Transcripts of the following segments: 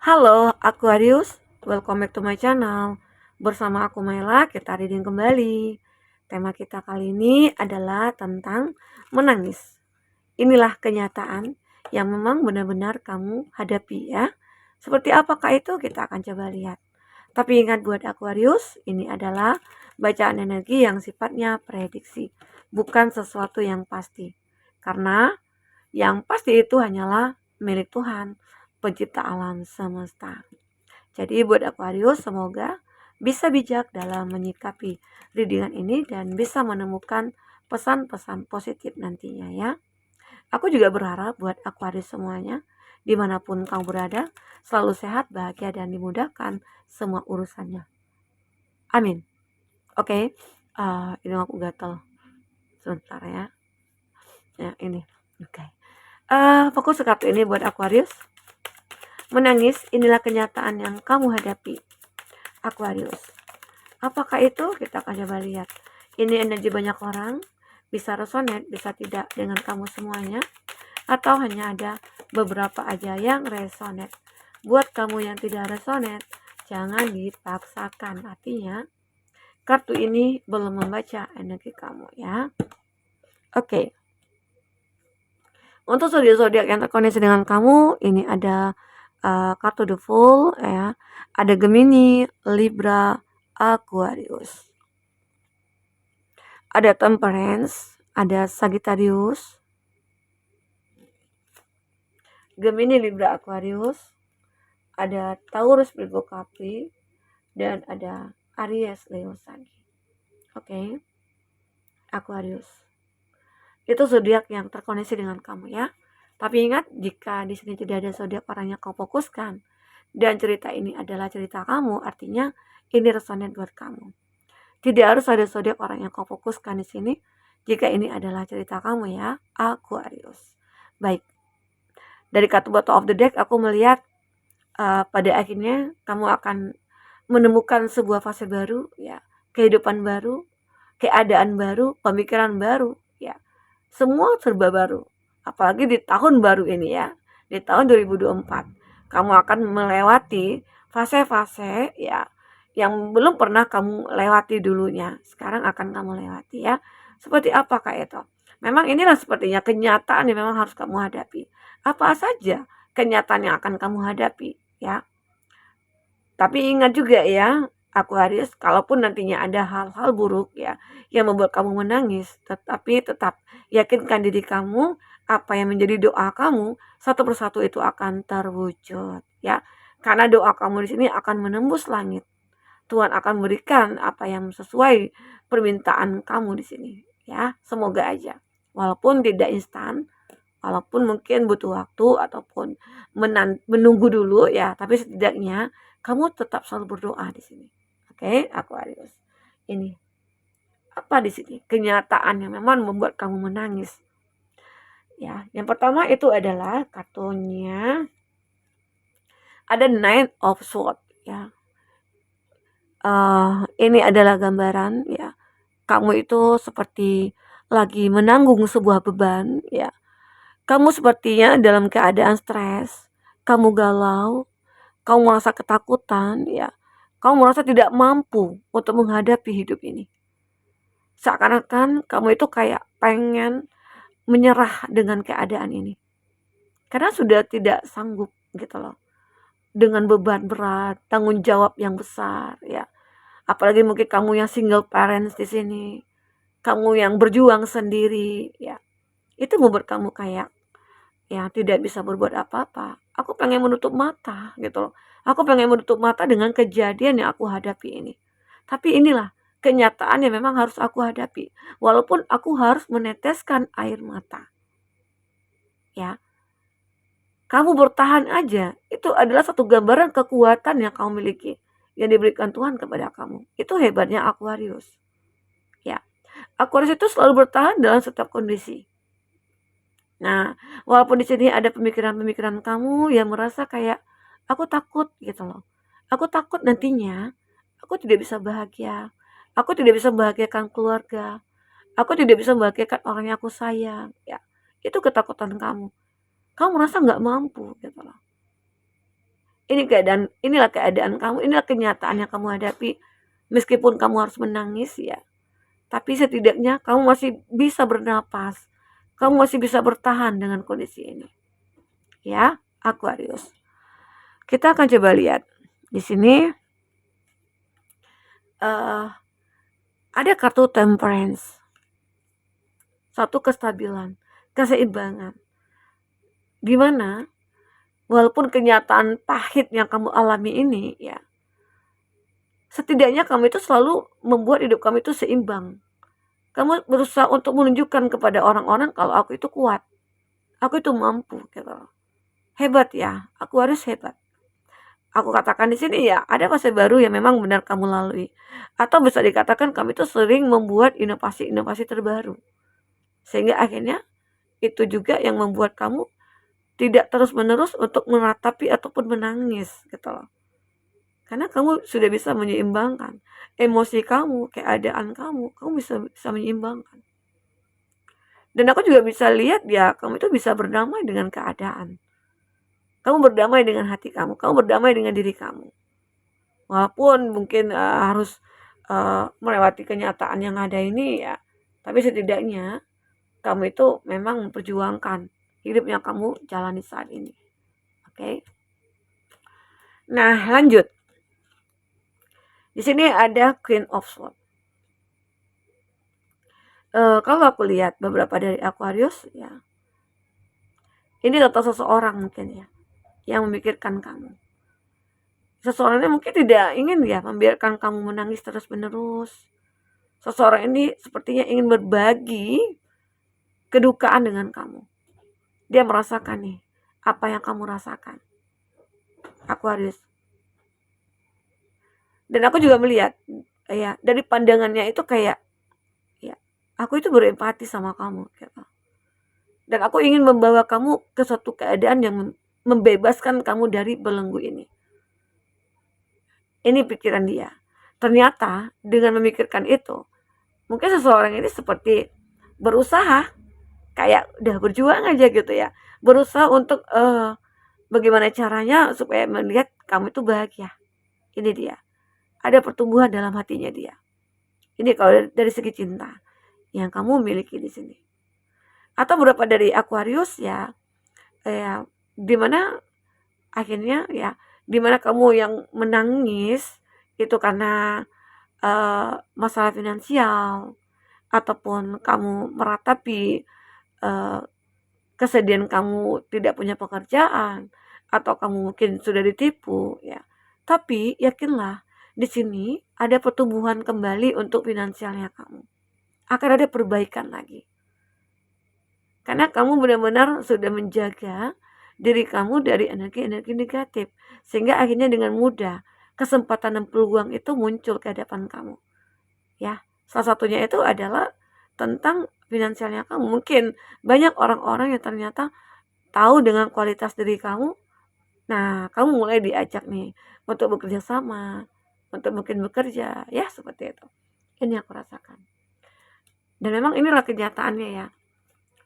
Halo Aquarius, welcome back to my channel. Bersama aku Maila, kita reading kembali. Tema kita kali ini adalah tentang menangis. Inilah kenyataan yang memang benar-benar kamu hadapi ya. Seperti apakah itu kita akan coba lihat. Tapi ingat buat Aquarius, ini adalah bacaan energi yang sifatnya prediksi, bukan sesuatu yang pasti. Karena yang pasti itu hanyalah milik Tuhan, pencipta alam semesta. Jadi buat Aquarius, semoga bisa bijak dalam menyikapi readingan ini dan bisa menemukan pesan-pesan positif nantinya ya. Aku juga berharap buat Aquarius semuanya, dimanapun kamu berada, selalu sehat, bahagia, dan dimudahkan semua urusannya. Amin. Oke, ini aku gatel. Sebentar ya. Ya, ini. Oke. Fokus ke kartu ini buat Aquarius. Menangis, inilah kenyataan yang kamu hadapi, Aquarius. Apakah itu? Kita akan coba lihat. Ini energi banyak orang, bisa resonate, bisa tidak dengan kamu semuanya, atau hanya ada beberapa aja yang resonate. Buat kamu yang tidak resonate, jangan dipaksakan. Artinya, kartu ini belum membaca energi kamu ya. Oke. Untuk zodiak-zodiak yang terkoneksi dengan kamu, ini ada kartu The Fool ya, ada Gemini, Libra, Aquarius, ada Temperance, ada Sagittarius, Gemini, Libra, Aquarius, ada Taurus, Virgo, Capri, dan ada Aries, Leo, Sagi. Oke. Aquarius itu zodiak yang terkoneksi dengan kamu ya. Tapi ingat, jika di sini tidak ada zodiak orang yang kau fokuskan dan cerita ini adalah cerita kamu, artinya ini resonate buat kamu. Tidak harus ada zodiak orang yang kau fokuskan di sini jika ini adalah cerita kamu ya, Aquarius. Baik. Dari kartu bottom of the deck aku melihat pada akhirnya kamu akan menemukan sebuah fase baru ya, kehidupan baru, keadaan baru, pemikiran baru ya. Semua serba baru. Apalagi di tahun baru ini ya, di tahun 2024. Kamu akan melewati fase-fase ya yang belum pernah kamu lewati dulunya. Sekarang akan kamu lewati ya. Seperti apakah itu? Memang inilah sepertinya kenyataan yang memang harus kamu hadapi. Apa saja kenyataan yang akan kamu hadapi ya. Tapi ingat juga ya, Aquarius, kalaupun nantinya ada hal-hal buruk ya yang membuat kamu menangis, tetapi tetap yakinkan diri kamu, apa yang menjadi doa kamu satu persatu itu akan terwujud ya. Karena doa kamu di sini akan menembus langit. Tuhan akan berikan apa yang sesuai permintaan kamu di sini ya. Semoga aja. Walaupun tidak instan, walaupun mungkin butuh waktu ataupun menunggu dulu ya, tapi setidaknya kamu tetap selalu berdoa di sini. Oke, Aquarius. Ini apa di sini? Kenyataan yang memang membuat kamu menangis. Ya, yang pertama itu adalah kartunya ada Nine of Swords ya. Ini adalah gambaran ya. Kamu itu seperti lagi menanggung sebuah beban ya. Kamu sepertinya dalam keadaan stres, kamu galau, kamu merasa ketakutan ya. Kamu merasa tidak mampu untuk menghadapi hidup ini. Seakan-akan kamu itu kayak pengen menyerah dengan keadaan ini. Karena sudah tidak sanggup gitu loh. Dengan beban berat, tanggung jawab yang besar ya. Apalagi mungkin kamu yang single parents di sini. Kamu yang berjuang sendiri ya. Itu membuat kamu kayak ya tidak bisa berbuat apa-apa. Aku pengen menutup mata gitu loh. Aku pengen menutup mata dengan kejadian yang aku hadapi ini. Tapi inilah kenyataan yang memang harus aku hadapi. Walaupun aku harus meneteskan air mata. Ya. Kamu bertahan aja. Itu adalah satu gambaran kekuatan yang kamu miliki. Yang diberikan Tuhan kepada kamu. Itu hebatnya Aquarius. Ya. Aquarius itu selalu bertahan dalam setiap kondisi. Nah, walaupun di sini ada pemikiran-pemikiran kamu yang merasa kayak aku takut gitu loh. Aku takut nantinya aku tidak bisa bahagia. Aku tidak bisa membahagiakan keluarga. Aku tidak bisa membahagiakan orang yang aku sayang. Ya, itu ketakutan kamu. Kamu merasa nggak mampu gitu loh. inilah keadaan kamu, inilah kenyataan yang kamu hadapi. Meskipun kamu harus menangis ya, tapi setidaknya kamu masih bisa bernapas. Kamu masih bisa bertahan dengan kondisi ini. Ya, Aquarius. Kita akan coba lihat di sini ada kartu Temperance. Satu kestabilan, keseimbangan. Dimana walaupun kenyataan pahit yang kamu alami ini ya, setidaknya kamu itu selalu membuat hidup kamu itu seimbang. Kamu berusaha untuk menunjukkan kepada orang-orang kalau aku itu kuat. Aku itu mampu gitu. Hebat ya, aku harus hebat. Aku katakan di sini ya, ada fase baru yang memang benar kamu lalui. Atau bisa dikatakan kamu itu sering membuat inovasi-inovasi terbaru. Sehingga akhirnya itu juga yang membuat kamu tidak terus-menerus untuk meratapi ataupun menangis gitu loh. Karena kamu sudah bisa menyeimbangkan emosi kamu, keadaan kamu bisa menyeimbangkan. Dan aku juga bisa lihat ya, kamu itu bisa berdamai dengan keadaan. Kamu berdamai dengan hati kamu berdamai dengan diri kamu. Walaupun mungkin harus melewati kenyataan yang ada ini ya, tapi setidaknya kamu itu memang memperjuangkan hidup yang kamu jalani saat ini. Oke. Nah, lanjut. Di sini ada Queen of Swords. Kalau aku lihat beberapa dari Aquarius ya, ini tentang seseorang mungkin ya yang memikirkan kamu. Seseorang ini mungkin tidak ingin ya membiarkan kamu menangis terus-menerus. Seseorang ini sepertinya ingin berbagi kedukaan dengan kamu. Dia merasakan nih apa yang kamu rasakan, Aquarius. Dan aku juga melihat ya dari pandangannya itu kayak ya, aku itu berempati sama kamu gitu. Dan aku ingin membawa kamu ke suatu keadaan yang membebaskan kamu dari belenggu ini. Ini pikiran dia. Ternyata dengan memikirkan itu, mungkin seseorang ini seperti berusaha kayak udah berjuang aja gitu ya. Berusaha untuk bagaimana caranya supaya melihat kamu itu bahagia. Ini dia. Ada pertumbuhan dalam hatinya dia. Ini kalau dari segi cinta yang kamu miliki di sini. Atau beberapa dari Aquarius ya, dimana akhirnya ya, dimana kamu yang menangis itu karena masalah finansial, ataupun kamu meratapi kesedihan kamu tidak punya pekerjaan, atau kamu mungkin sudah ditipu ya. Tapi yakinlah di sini ada pertumbuhan kembali untuk finansialnya kamu. Akan ada perbaikan lagi. Karena kamu benar-benar sudah menjaga diri kamu dari energi-energi negatif. Sehingga akhirnya dengan mudah kesempatan dan peluang itu muncul ke hadapan kamu. Ya, salah satunya itu adalah tentang finansialnya kamu. Mungkin banyak orang-orang yang ternyata tahu dengan kualitas diri kamu. Nah, kamu mulai diajak nih untuk bekerja sama, untuk mungkin bekerja, ya seperti itu. Ini aku rasakan. Dan memang inilah kenyataannya ya.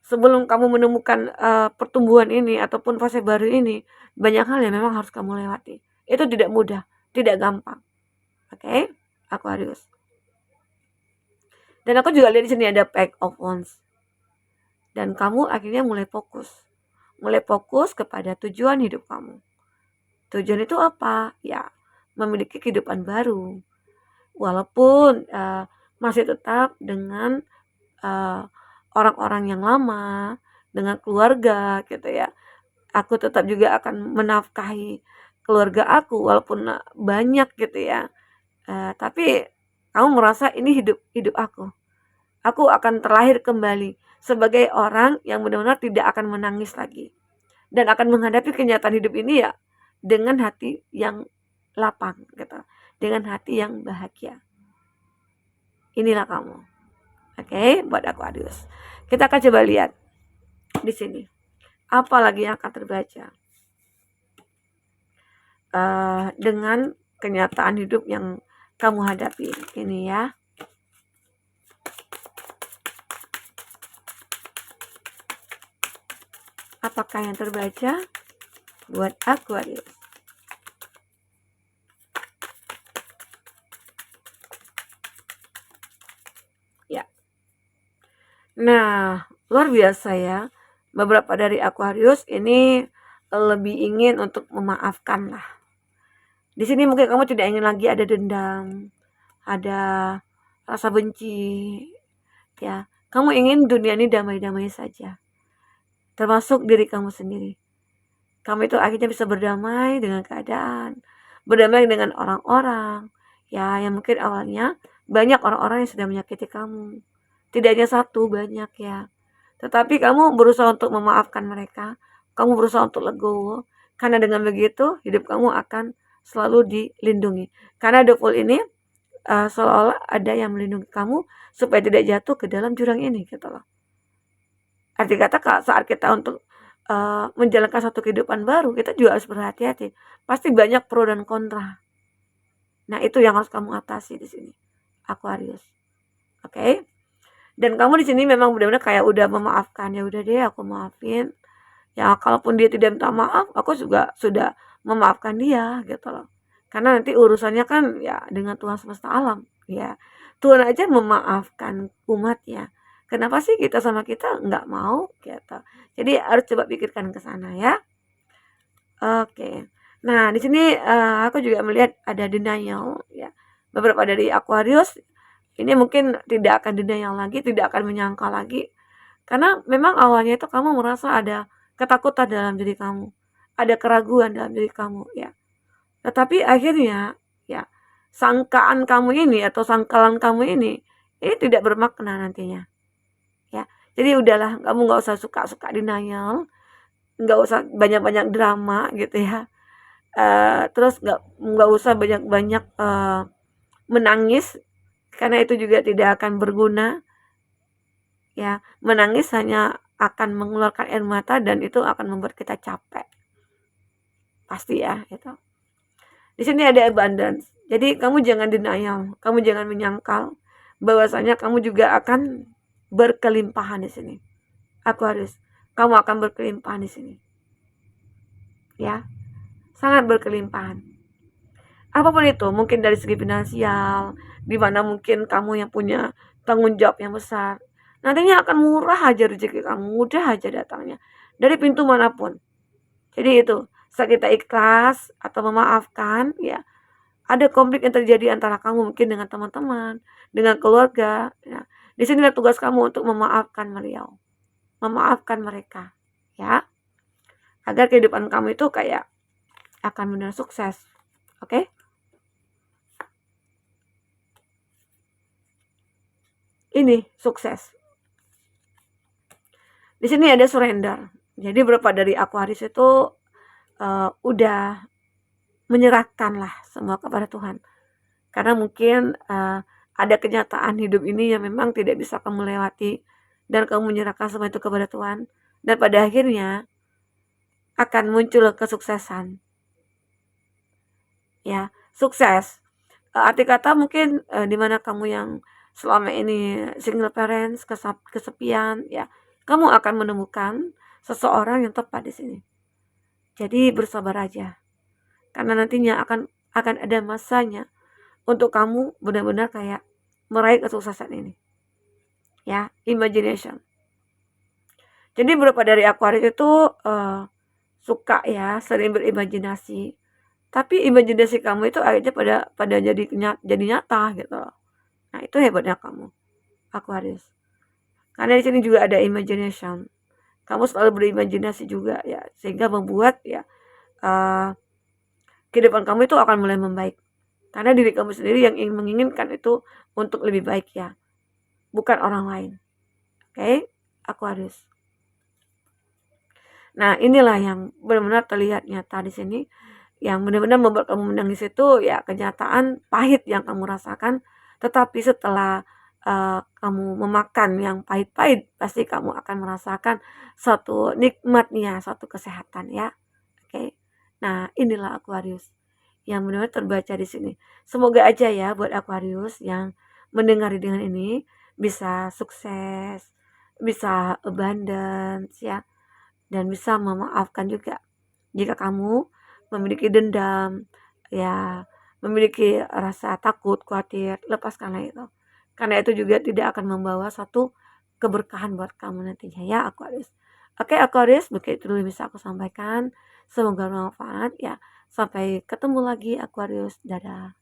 Sebelum kamu menemukan pertumbuhan ini ataupun fase baru ini, banyak hal yang memang harus kamu lewati. Itu tidak mudah, tidak gampang. Oke, Aquarius. Dan aku juga lihat di sini ada Page of Wands. Dan kamu akhirnya mulai fokus kepada tujuan hidup kamu. Tujuan itu apa? Ya, memiliki kehidupan baru. Walaupun masih tetap dengan orang-orang yang lama, dengan keluarga gitu ya. Aku tetap juga akan menafkahi keluarga aku walaupun banyak gitu ya. Tapi kamu merasa ini hidup aku. Aku akan terlahir kembali sebagai orang yang benar-benar tidak akan menangis lagi. Dan akan menghadapi kenyataan hidup ini ya dengan hati yang lapang gitu. Dengan hati yang bahagia. Inilah kamu. Oke, buat Aquarius. Kita akan coba lihat di sini. Apa lagi yang akan terbaca dengan kenyataan hidup yang kamu hadapi ini ya. Apakah yang terbaca buat Aquarius? Nah, luar biasa ya. Beberapa dari Aquarius ini lebih ingin untuk memaafkan lah. Di sini mungkin kamu tidak ingin lagi ada dendam, ada rasa benci, ya. Kamu ingin dunia ini damai-damai saja, termasuk diri kamu sendiri. Kamu itu akhirnya bisa berdamai dengan keadaan, berdamai dengan orang-orang, ya, yang mungkin awalnya banyak orang-orang yang sudah menyakiti kamu. Tidak hanya satu, banyak ya. Tetapi kamu berusaha untuk memaafkan mereka, kamu berusaha untuk legowo, karena dengan begitu hidup kamu akan selalu dilindungi. Karena The Fool ini seolah-olah ada yang melindungi kamu supaya tidak jatuh ke dalam jurang ini gitu loh. Arti kata saat kita untuk menjalankan satu kehidupan baru, kita juga harus berhati-hati. Pasti banyak pro dan kontra. Nah, itu yang harus kamu atasi di sini, Aquarius. Oke? Dan kamu di sini memang benar-benar kayak udah memaafkan, ya udah deh aku maafin. Ya kalaupun dia tidak minta maaf, aku juga sudah memaafkan dia gitu loh. Karena nanti urusannya kan ya dengan Tuhan semesta alam, ya. Tuhan aja memaafkan umatnya. Kenapa sih kita sama kita nggak mau gitu. Jadi harus coba pikirkan ke sana ya. Oke. Nah, di sini aku juga melihat ada denial ya. Beberapa dari Aquarius ini mungkin tidak akan denial lagi, tidak akan menyangkal lagi. Karena memang awalnya itu kamu merasa ada ketakutan dalam diri kamu, ada keraguan dalam diri kamu ya. Tetapi akhirnya ya sangkaan kamu ini atau sangkalan kamu ini tidak bermakna nantinya. Ya. Jadi udahlah, kamu nggak usah suka-suka denial, nggak usah banyak-banyak drama gitu ya. Terus nggak usah banyak-banyak menangis karena itu juga tidak akan berguna. Ya, menangis hanya akan mengeluarkan air mata dan itu akan membuat kita capek. Pasti ya, itu. Di sini ada abundance. Jadi kamu jangan denial, kamu jangan menyangkal bahwasanya kamu juga akan berkelimpahan di sini. Aquarius, kamu akan berkelimpahan di sini. Ya, sangat berkelimpahan. Apapun itu, mungkin dari segi finansial, di mana mungkin kamu yang punya tanggung jawab yang besar. Nantinya akan murah aja rezeki kamu, mudah aja datangnya. Dari pintu manapun. Jadi itu, saat kita ikhlas atau memaafkan, ya ada konflik yang terjadi antara kamu mungkin dengan teman-teman, dengan keluarga. Ya. Di sinilah tugas kamu untuk memaafkan beliau, memaafkan mereka, ya, agar kehidupan kamu itu kayak akan benar sukses, oke? Ini sukses. Di sini ada surrender. Jadi beberapa dari Aquarius itu udah menyerahkan lah semua kepada Tuhan. Karena mungkin ada kenyataan hidup ini yang memang tidak bisa kamu lewati dan kamu menyerahkan semua itu kepada Tuhan. Dan pada akhirnya akan muncul kesuksesan. Ya, sukses. Arti kata mungkin di mana kamu yang selama ini single parents, kesepian, ya, kamu akan menemukan seseorang yang tepat di sini. Jadi bersabar aja. Karena nantinya akan ada masanya untuk kamu benar-benar kayak meraih kesuksesan ini. Ya, imagination. Jadi beberapa dari Aquarius itu suka ya, sering berimajinasi. Tapi imajinasi kamu itu akhirnya pada jadi nyata gitu. Nah, itu hebatnya kamu, Aquarius. Karena di sini juga ada imagination. Kamu selalu berimajinasi juga ya, sehingga membuat ya kehidupan kamu itu akan mulai membaik. Karena diri kamu sendiri yang menginginkan itu untuk lebih baik ya, bukan orang lain. Oke, Aquarius. Nah, inilah yang benar-benar terlihat nyata di sini. Yang benar-benar membuat kamu menangis itu ya kenyataan pahit yang kamu rasakan. Tetapi setelah kamu memakan yang pahit-pahit, pasti kamu akan merasakan satu nikmatnya, satu kesehatan ya. Oke. Nah, inilah Aquarius yang benar-benar terbaca di sini. Semoga aja ya buat Aquarius yang mendengar dengan ini bisa sukses, bisa abundance ya, dan bisa memaafkan juga. Jika kamu memiliki dendam, ya, memiliki rasa takut, khawatir, lepaskanlah itu. Karena itu juga tidak akan membawa satu keberkahan buat kamu nantinya ya Aquarius. Oke Aquarius, begitu dulu bisa aku sampaikan. Semoga bermanfaat ya. Sampai ketemu lagi Aquarius. Dadah.